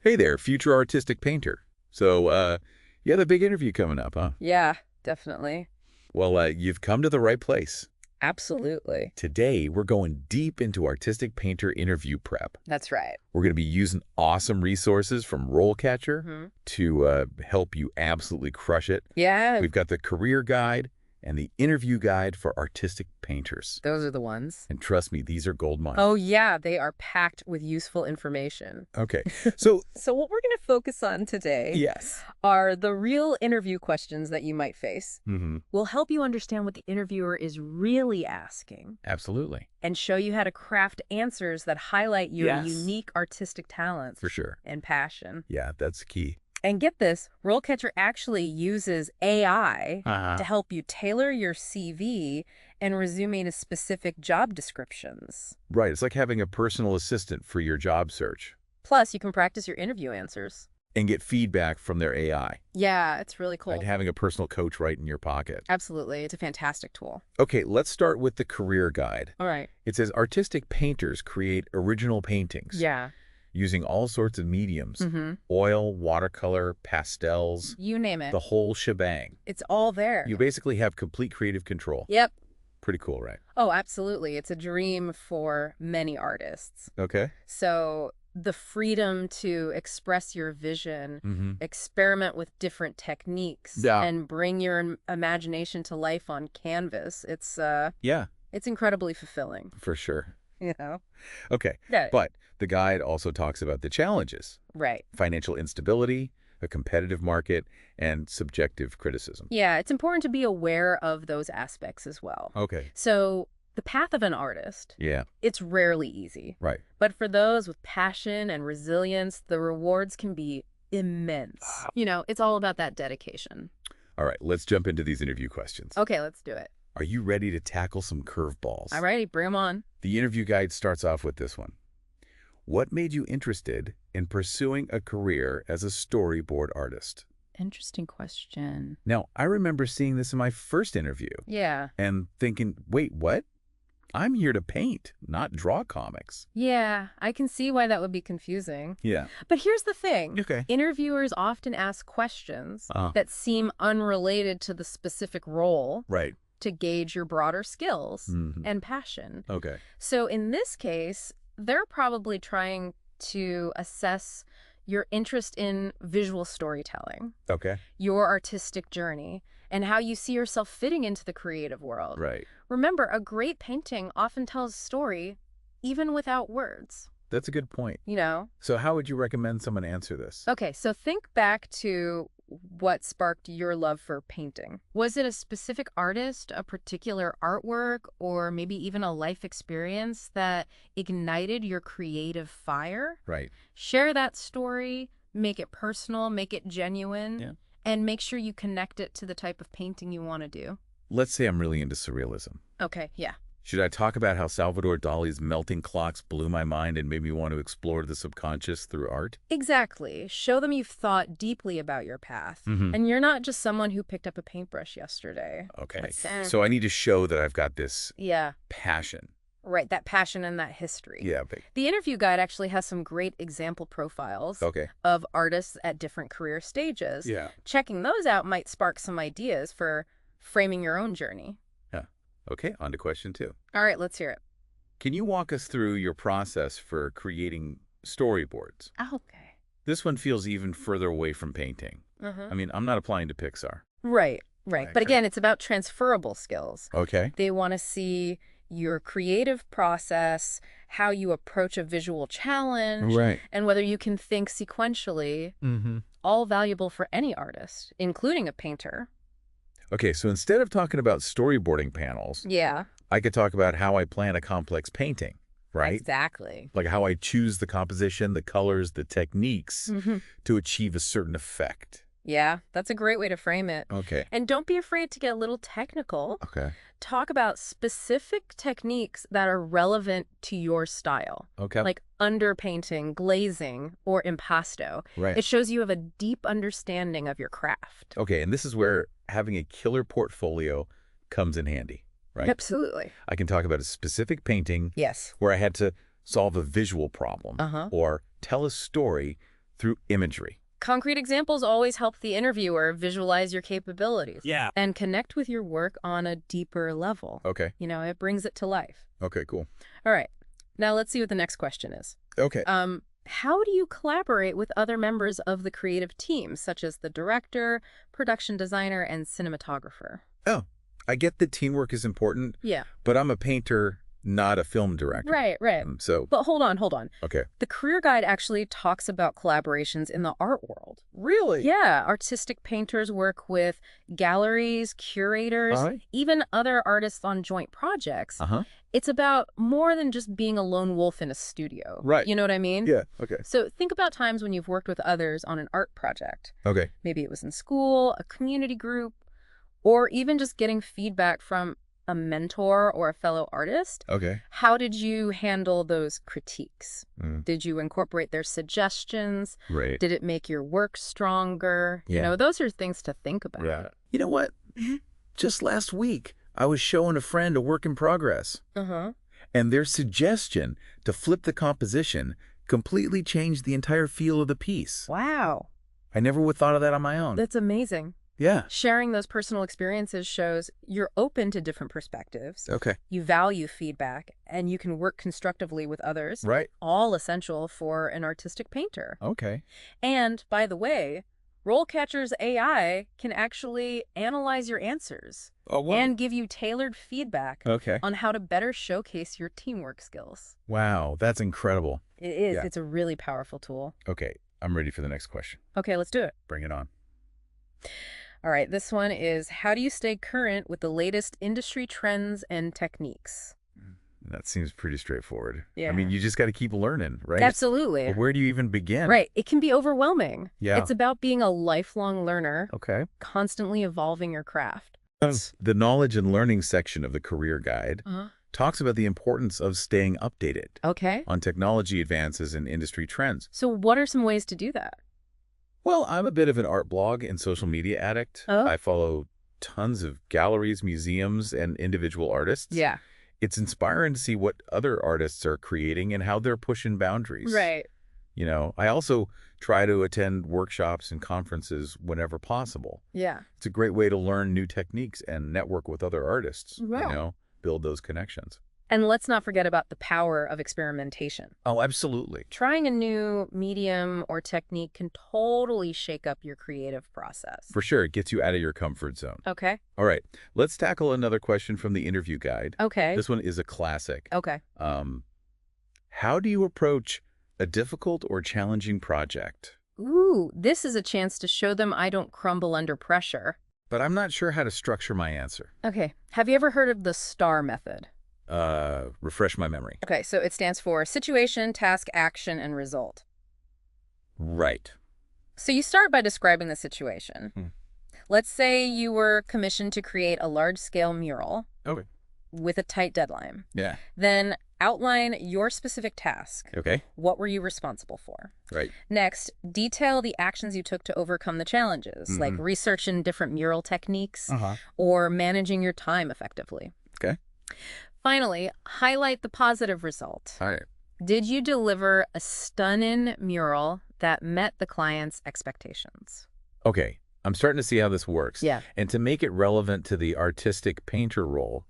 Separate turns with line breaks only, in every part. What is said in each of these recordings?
Hey there, future artistic painter. So, you have a big interview coming up, huh?
Yeah, definitely.
Well, you've come to the right place.
Absolutely.
Today, we're going deep into artistic painter interview prep.
That's right.
We're going to be using awesome resources from RoleCatcher
hmm
to help you absolutely crush it.
Yeah,
We've got the career guide and the interview guide for artistic painters.
those are the ones.
And trust me, these are gold mine.
Oh, yeah, they are packed with useful information.
Okay, so
So what we're going to focus on today
yes.
are the real interview questions that you might face.
Mm-hmm.
We'll help you understand what the interviewer is really asking
Absolutely.
and show you how to craft answers that highlight your
Yes.
unique artistic talents
For sure.
and passion.
Yeah, that's key.
And get this, RoleCatcher actually uses AI
Uh-huh.
to help you tailor your CV and resume to specific job descriptions.
Right, it's like having a personal assistant for your job search
Plus, you can practice your interview answers.
and get feedback from their AI.
Yeah, it's really cool.
Like having a personal coach right in your pocket.
Absolutely. It's a fantastic tool.
Okay, let's start with the career guide.
All right.
It says artistic painters create original paintings
Yeah.
using all sorts of mediums.
Mm-hmm.
Oil, watercolor, pastels,
You name it.
the whole shebang.
It's all there.
You basically have complete creative control.
Yep.
Pretty cool, right?
Oh, absolutely. It's a dream for many artists.
Okay.
So the freedom to express your vision,
Mm-hmm.
experiment with different techniques,
Yeah.
and bring your imagination to life on canvas.
Yeah,
It's incredibly fulfilling,
for sure.
you know?
Okay,
Yeah.
but the guide also talks about the challenges.
Right.
Financial instability, a competitive market, and subjective criticism.
Yeah, it's important to be aware of those aspects as well.
Okay.
So the path of an artist,
Yeah,
it's rarely easy.
right.
But for those with passion and resilience, the rewards can be immense. It's all about that dedication.
All right, let's jump into these interview questions.
Okay, let's do it.
Are you ready to tackle some curveballs?
All righty, bring them on.
The interview guide starts off with this one. What made you interested in pursuing a career as a storyboard artist?
Interesting question.
Now, I remember seeing this in my first interview
Yeah.
and thinking, wait, what? I'm here to paint, not draw comics.
Yeah, I can see why that would be confusing.
Yeah.
But here's the thing.
Okay.
Interviewers often ask questions
Uh-huh.
that seem unrelated to the specific role
Right.
to gauge your broader skills
Mhm.
and passion.
Okay.
So in this case, they're probably trying to assess your interest in visual storytelling,
Okay.
your artistic journey, and how you see yourself fitting into the creative world.
Right.
Remember, a great painting often tells a story even without words,
That's a good point.
you know?
So how would you recommend someone answer this?
Okay, so think back to what sparked your love for painting. Was it a specific artist, a particular artwork, or maybe even a life experience that ignited your creative fire?
Right.
Share that story, make it personal, make it genuine,
Yeah.
and make sure you connect it to the type of painting you want to do.
Let's say I'm really into surrealism.
Okay, yeah.
Should I talk about how Salvador Dali's melting clocks blew my mind and made me want to explore the subconscious through art?
Exactly. Show them you've thought deeply about your path.
Mhm.
And you're not just someone who picked up a paintbrush yesterday.
Okay.
Let's-
So I need to show that I've got this
Yeah,
passion.
right. That passion and that history.
Yeah, big.
The interview guide actually has some great example profiles
Okay.
of artists at different career stages.
Yeah.
Checking those out might spark some ideas for framing your own journey.
Yeah. Okay, on to question 2.
All right, let's hear it.
Can you walk us through your process for creating storyboards?
Okay.
This one feels even further away from painting. I mean, I'm not applying to Pixar.
Right.
Right,
But again, it's about transferable skills.
Okay.
They want to see your creative process, how you approach a visual challenge,
Right.
and whether you can think sequentially,
Mm-hmm.
all valuable for any artist, including a painter.
Okay, so instead of talking about storyboarding panels,
Yeah,
I could talk about how I plan a complex painting, right?
exactly.
Like how I choose the composition, the colors, the techniques to achieve a certain effect.
Yeah, that's a great way to frame it.
Okay.
And don't be afraid to get a little technical.
Okay.
Talk about specific techniques that are relevant to your style,
Okay.
like underpainting, glazing, or impasto.
Right.
It shows you have a deep understanding of your craft.
Okay, and this is where having a killer portfolio comes in handy, right?
Absolutely.
I can talk about a specific painting
Yes.
where I had to solve a visual problem
Uh-huh.
or tell a story through imagery.
Concrete examples always help the interviewer visualize your capabilities.
Yeah.
And connect with your work on a deeper level.
Okay.
It brings it to life.
Okay, cool.
All right. Now let's see what the next question is.
Okay.
How do you collaborate with other members of the creative team, such as the director, production designer, and cinematographer?
Oh, I get that teamwork is important.
Yeah.
But I'm a painter, not a film director.
Right. But hold on.
Okay.
The career guide actually talks about collaborations in the art world.
Really?
Yeah, artistic painters work with galleries, curators, even other artists on joint projects. It's about more than just being a lone wolf in a studio.
Right.
You know what I mean?
Yeah, okay.
So think about times when you've worked with others on an art project.
Okay.
Maybe it was in school, a community group, or even just getting feedback from a mentor or a fellow artist.
Okay.
How did you handle those critiques? Did you incorporate their suggestions?
Right.
Did it make your work stronger?
Yeah.
Those are things to think about.
Yeah. You know what? Just last week, I was showing a friend a work in progress. And their suggestion to flip the composition completely changed the entire feel of the piece.
Wow.
I never would have thought of that on my own.
That's amazing.
Yeah.
Sharing those personal experiences shows you're open to different perspectives.
Okay.
You value feedback, and you can work constructively with others.
Right.
All essential for an artistic painter.
Okay.
And, by the way, RoleCatcher's AI can actually analyze your answers and give you tailored feedback on how to better showcase your teamwork skills.
Wow, that's incredible.
It is.
Yeah.
It's a really powerful tool.
Okay, I'm ready for the next question.
Okay, let's do it.
Bring it on.
All right, this one is, how do you stay current with the latest industry trends and techniques?
That seems pretty straightforward.
Yeah.
I mean, you just got to keep learning, right?
Absolutely.
But where do you even begin?
Right. It can be overwhelming.
Yeah.
It's about being a lifelong learner,
Okay.
constantly evolving your craft.
The knowledge and learning section of the career guide talks about the importance of staying updated
Okay.
on technology advances and industry trends.
So what are some ways to do that?
Well, I'm a bit of an art blog and social media addict.
Oh.
I follow tons of galleries, museums, and individual artists.
Yeah.
It's inspiring to see what other artists are creating and how they're pushing boundaries.
Right.
I also try to attend workshops and conferences whenever possible.
Yeah.
It's a great way to learn new techniques and network with other artists,
Wow.
build those connections.
And let's not forget about the power of experimentation.
Oh, absolutely.
Trying a new medium or technique can totally shake up your creative process.
For sure, it gets you out of your comfort zone.
Okay.
All right, let's tackle another question from the interview guide.
Okay.
This one is a classic.
Okay.
How do you approach a difficult or challenging project?
Ooh, this is a chance to show them I don't crumble under pressure.
But I'm not sure how to structure my answer.
Okay. Have you ever heard of the STAR method?
Refresh my memory.
Okay, so it stands for situation, task, action, and result.
Right.
So you start by describing the situation. Let's say you were commissioned to create a large-scale mural
Okay.
with a tight deadline.
Yeah.
Then outline your specific task.
Okay.
What were you responsible for?
Right.
Next, detail the actions you took to overcome the challenges, like researching different mural techniques or managing your time effectively.
Okay.
Finally, highlight the positive result.
All right.
Did you deliver a stunning mural that met the client's expectations?
Okay. I'm starting to see how this works.
Yeah.
And to make it relevant to the artistic painter role,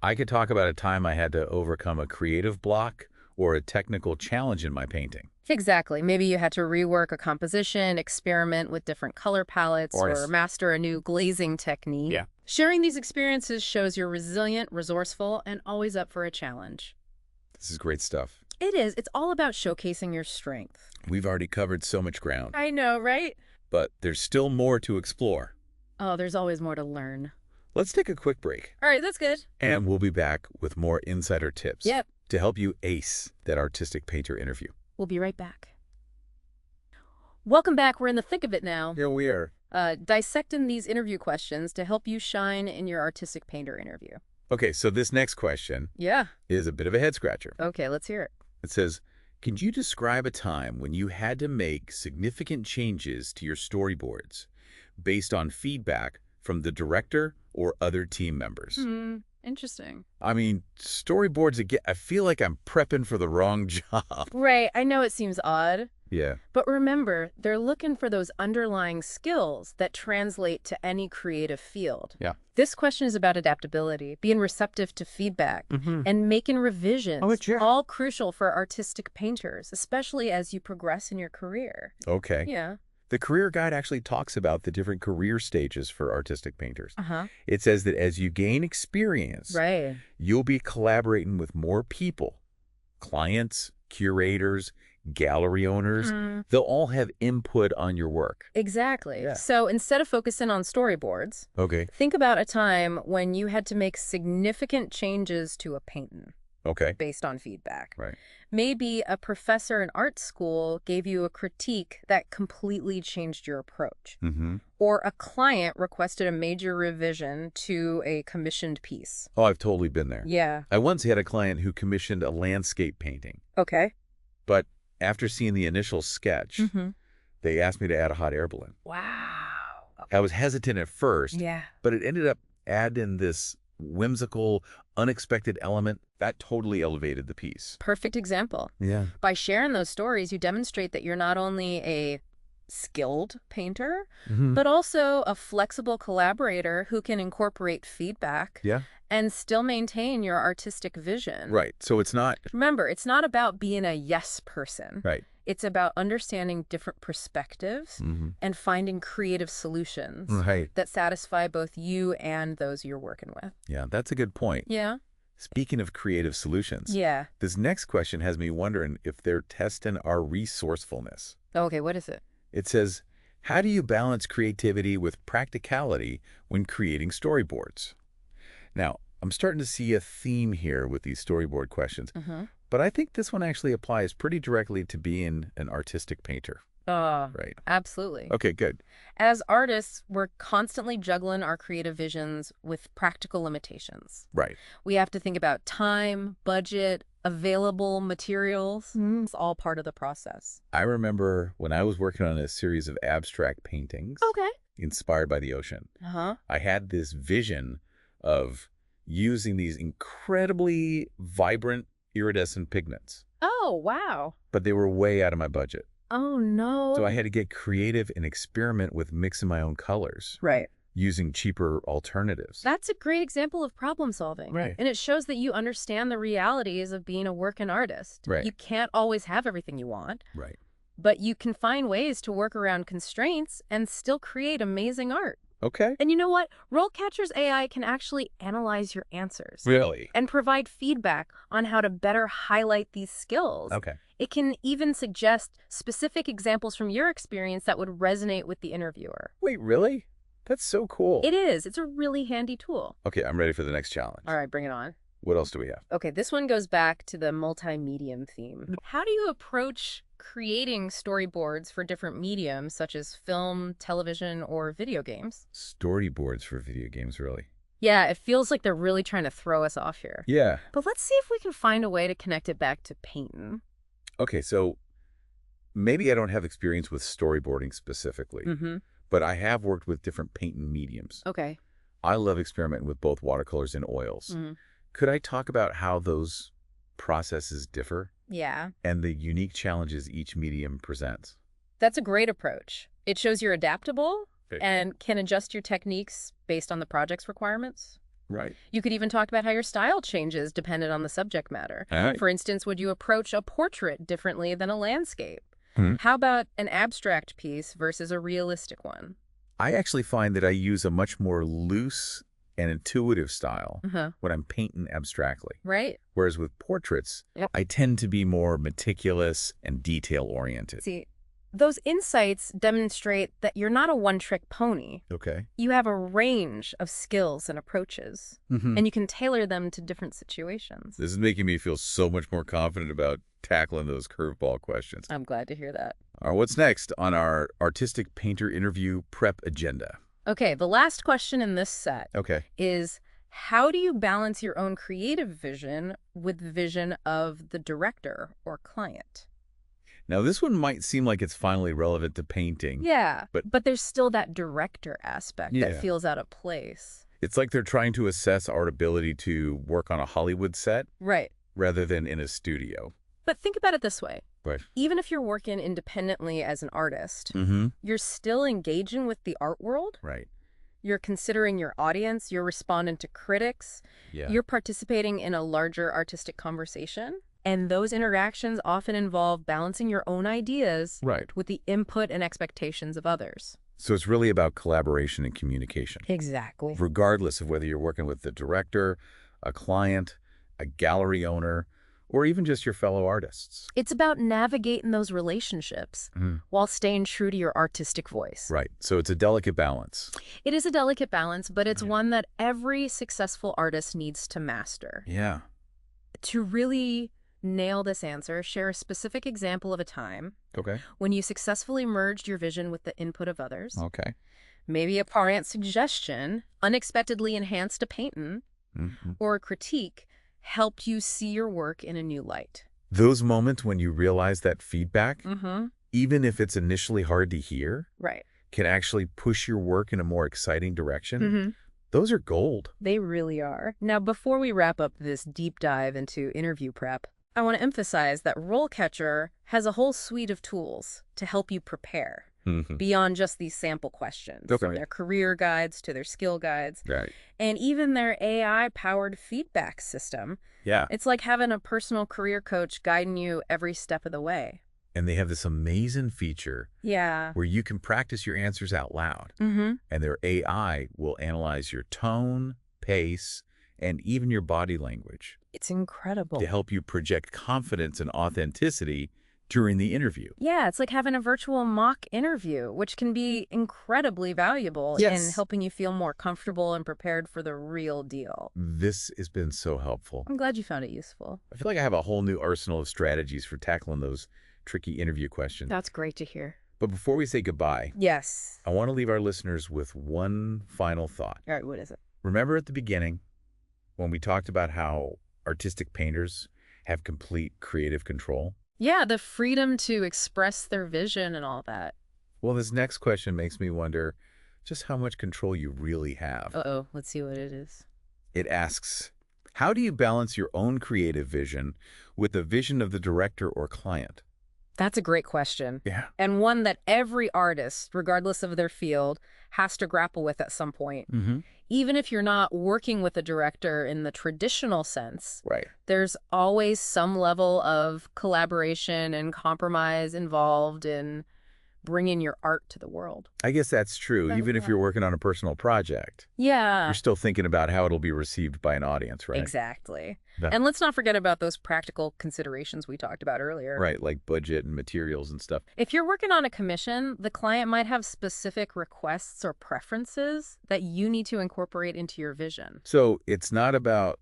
I could talk about a time I had to overcome a creative block or a technical challenge in my painting.
Exactly. Maybe you had to rework a composition, experiment with different color palettes, or master a new glazing technique.
Yeah.
Sharing these experiences shows you're resilient, resourceful, and always up for a challenge.
This is great stuff.
It is. It's all about showcasing your strength.
We've already covered so much ground,
I know, right?
but there's still more to explore.
Oh, there's always more to learn.
Let's take a quick break,
All right, that's good.
and we'll be back with more insider tips
Yep.
to help you ace that artistic painter interview.
We'll be right back. Welcome back. We're in the thick of it now.
Here we are.
Dissecting these interview questions to help you shine in your artistic painter interview.
Okay, so this next question
Yeah.
is a bit of a head scratcher.
Okay, let's hear it.
It says, can you describe a time when you had to make significant changes to your storyboards based on feedback from the director or other team members?
Interesting.
I mean, storyboards, again, I feel like I'm prepping for the wrong job.
Right. I know it seems odd.
Yeah.
But remember, they're looking for those underlying skills that translate to any creative field.
Yeah.
This question is about adaptability, being receptive to feedback, and making revisions, all crucial for artistic painters, especially as you progress in your career.
Okay.
Yeah.
The career guide actually talks about the different career stages for artistic painters.
Uh-huh.
It says that as you gain experience,
Right.
you'll be collaborating with more people, clients, curators, gallery owners. They'll all have input on your work.
Exactly.
Yeah.
So instead of focusing on storyboards,
Okay.
think about a time when you had to make significant changes to a painting
Okay.
based on feedback.
Right.
Maybe a professor in art school gave you a critique that completely changed your approach. Or a client requested a major revision to a commissioned piece.
Oh, I've totally been there.
Yeah.
I once had a client who commissioned a landscape painting,
Okay.
but after seeing the initial sketch, they asked me to add a hot air balloon.
Wow.
I was hesitant at first,
Yeah.
but it ended up adding this whimsical, unexpected element that totally elevated the piece.
Perfect example.
Yeah.
By sharing those stories, you demonstrate that you're not only a skilled painter, but also a flexible collaborator who can incorporate feedback
Yeah.
and still maintain your artistic vision.
Right. So it's not...
Remember, it's not about being a yes person.
Right.
It's about understanding different perspectives and finding creative solutions
Right.
that satisfy both you and those you're working with.
Yeah, that's a good point.
Yeah.
Speaking of creative solutions,
Yeah.
this next question has me wondering if they're testing our resourcefulness.
Okay, what is it?
It says, how do you balance creativity with practicality when creating storyboards? Now, I'm starting to see a theme here with these storyboard questions, but I think this one actually applies pretty directly to being an artistic painter. Right.
Absolutely.
Okay, good.
As artists, we're constantly juggling our creative visions with practical limitations.
Right.
We have to think about time, budget, available materials. It's all part of the process.
I remember when I was working on a series of abstract paintings
Okay.
inspired by the ocean, I had this vision of using these incredibly vibrant iridescent pigments,
Oh, wow.
but they were way out of my budget.
Oh, no.
So I had to get creative and experiment with mixing my own colors,
Right.
using cheaper alternatives.
That's a great example of problem solving.
Right.
And it shows that you understand the realities of being a working artist.
Right.
You can't always have everything you want,
Right.
but you can find ways to work around constraints and still create amazing art.
Okay.
And you know what? RoleCatcher's AI can actually analyze your answers
Really?
and provide feedback on how to better highlight these skills.
Okay.
It can even suggest specific examples from your experience that would resonate with the interviewer.
Wait, really? That's so cool.
It is. It's a really handy tool.
Okay, I'm ready for the next challenge.
All right, bring it on.
What else do we have?
Okay, this one goes back to the multi-medium theme. How do you approach creating storyboards for different mediums, such as film, television, or video games?
Storyboards for video games, really?
Yeah, it feels like they're really trying to throw us off here.
Yeah.
But let's see if we can find a way to connect it back to painting.
Okay, so maybe I don't have experience with storyboarding specifically, but I have worked with different painting mediums.
Okay.
I love experimenting with both watercolors and oils. Could I talk about how those processes differ
Yeah.
and the unique challenges each medium presents?
That's a great approach. It shows you're adaptable
Okay.
and can adjust your techniques based on the project's requirements.
Right.
You could even talk about how your style changes dependent on the subject matter.
All right.
For instance, would you approach a portrait differently than a landscape?
Hmm.
How about an abstract piece versus a realistic one?
I actually find that I use a much more loose and intuitive style when I'm painting abstractly.
Right?
Whereas with portraits, I tend to be more meticulous and detail-oriented.
See, those insights demonstrate that you're not a one-trick pony.
Okay.
You have a range of skills and approaches, and you can tailor them to different situations.
This is making me feel so much more confident about tackling those curveball questions.
I'm glad to hear that.
All right, what's next on our artistic painter interview prep agenda?
Okay, the last question in this set is, how do you balance your own creative vision with the vision of the director or client?
Now, this one might seem like it's finally relevant to painting.
Yeah,
But
but there's still that director aspect that feels out of place.
It's like they're trying to assess our ability to work on a Hollywood set
Right.
rather than in a studio.
But think about it this way.
Right.
Even if you're working independently as an artist,
Mm-hmm.
you're still engaging with the art world.
Right.
You're considering your audience. You're responding to critics.
Yeah.
You're participating in a larger artistic conversation. And those interactions often involve balancing your own ideas
Right.
with the input and expectations of others.
So it's really about collaboration and communication,
Exactly.
regardless of whether you're working with the director, a client, a gallery owner, or even just your fellow artists.
It's about navigating those relationships while staying true to your artistic voice.
Right. So it's a delicate balance.
It is a delicate balance, but it's one that every successful artist needs to master.
Yeah.
To really nail this answer, share a specific example of a time
Okay.
when you successfully merged your vision with the input of others.
Okay.
Maybe a parent suggestion unexpectedly enhanced a painting, or a critique helped you see your work in a new light.
Those moments when you realize that feedback,
Mm-hmm.
even if it's initially hard to hear,
Right.
can actually push your work in a more exciting direction.
Mm-hmm.
Those are gold.
They really are. Now, before we wrap up this deep dive into interview prep, I want to emphasize that RoleCatcher has a whole suite of tools to help you prepare beyond just these sample questions.
Okay.
From their career guides to their skill guides,
Right.
and even their AI-powered feedback system.
Yeah.
It's like having a personal career coach guiding you every step of the way.
And they have this amazing feature
Yeah.
where you can practice your answers out loud.
Mm-hmm.
And their AI will analyze your tone, pace, and even your body language
It's incredible.
to help you project confidence and authenticity during the interview.
Yeah, it's like having a virtual mock interview, which can be incredibly valuable
Yes.
in helping you feel more comfortable and prepared for the real deal.
This has been so helpful.
I'm glad you found it useful.
I feel like I have a whole new arsenal of strategies for tackling those tricky interview questions.
That's great to hear.
But before we say goodbye,
Yes.
I want to leave our listeners with one final thought.
All right, what is it?
Remember at the beginning when we talked about how artistic painters have complete creative control?
Yeah, the freedom to express their vision and all that.
Well, this next question makes me wonder just how much control you really have.
Uh-oh, let's see what it is.
It asks, how do you balance your own creative vision with the vision of the director or client?
That's a great question.
Yeah.
And one that every artist, regardless of their field, has to grapple with at some point. Even if you're not working with a director in the traditional sense,
Right.
there's always some level of collaboration and compromise involved in bringing your art to the world.
I guess that's true. Even if you're working on a personal project,
Yeah.
you're still thinking about how it'll be received by an audience, right?
Exactly.
Yeah.
And let's not forget about those practical considerations we talked about earlier.
Right, like budget and materials and stuff.
If you're working on a commission, the client might have specific requests or preferences that you need to incorporate into your vision.
So it's not about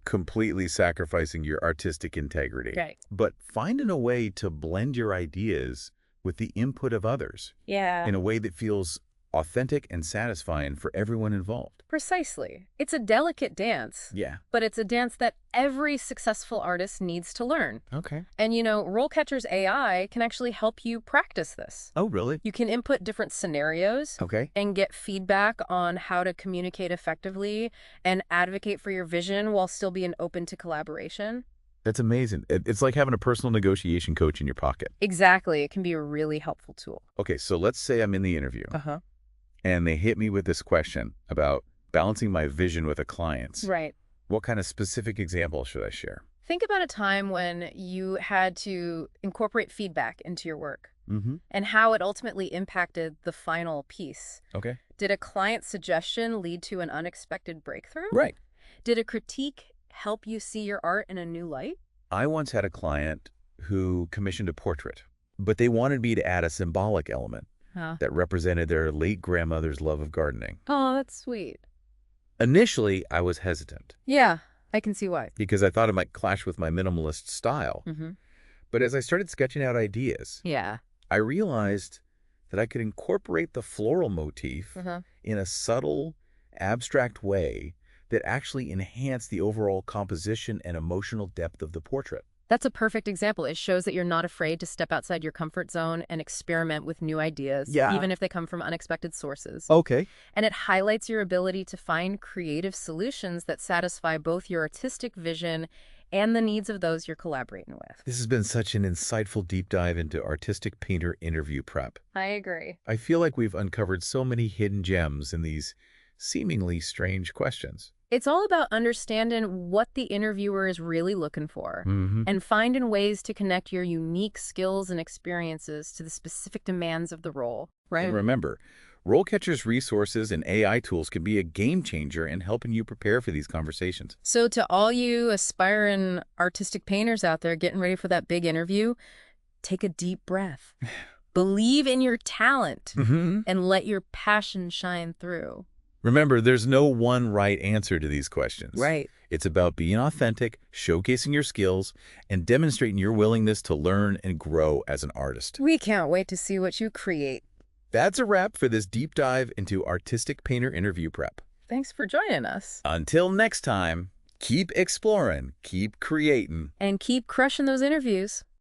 completely sacrificing your artistic integrity,
Right.
but finding a way to blend your ideas with the input of others
Yeah.
in a way that feels authentic and satisfying for everyone involved.
Precisely. It's a delicate dance,
Yeah.
but it's a dance that every successful artist needs to learn.
Okay.
And RoleCatcher's AI can actually help you practice this.
Oh, really?
You can input different scenarios
Okay.
and get feedback on how to communicate effectively and advocate for your vision while still being open to collaboration.
That's amazing. It's like having a personal negotiation coach in your pocket.
Exactly. It can be a really helpful tool.
Okay, so let's say I'm in the interview
Uh-huh.
and they hit me with this question about balancing my vision with a client's.
Right.
What kind of specific example should I share?
Think about a time when you had to incorporate feedback into your work and how it ultimately impacted the final piece.
Okay.
Did a client suggestion lead to an unexpected breakthrough?
Right.
Did a critique help you see your art in a new light?
I once had a client who commissioned a portrait, but they wanted me to add a symbolic element that represented their late grandmother's love of gardening.
Oh, that's sweet.
Initially, I was hesitant
Yeah, I can see why.
because I thought it might clash with my minimalist style.
Mm-hmm.
But as I started sketching out ideas,
Yeah.
I realized that I could incorporate the floral motif in a subtle, abstract way that actually enhanced the overall composition and emotional depth of the portrait.
That's a perfect example. It shows that you're not afraid to step outside your comfort zone and experiment with new ideas,
Yeah.
even if they come from unexpected sources.
Okay.
And it highlights your ability to find creative solutions that satisfy both your artistic vision and the needs of those you're collaborating with.
This has been such an insightful deep dive into artistic painter interview prep.
I agree.
I feel like we've uncovered so many hidden gems in these seemingly strange questions.
It's all about understanding what the interviewer is really looking for and finding ways to connect your unique skills and experiences to the specific demands of the role.
And remember, RoleCatcher's resources and AI tools can be a game changer in helping you prepare for these conversations.
So to all you aspiring artistic painters out there getting ready for that big interview, take a deep breath. Believe in your talent and let your passion shine through.
Remember, there's no one right answer to these questions.
Right.
It's about being authentic, showcasing your skills, and demonstrating your willingness to learn and grow as an artist.
We can't wait to see what you create.
That's a wrap for this deep dive into artistic painter interview prep.
Thanks for joining us.
Until next time, keep exploring, keep creating,
And keep crushing those interviews.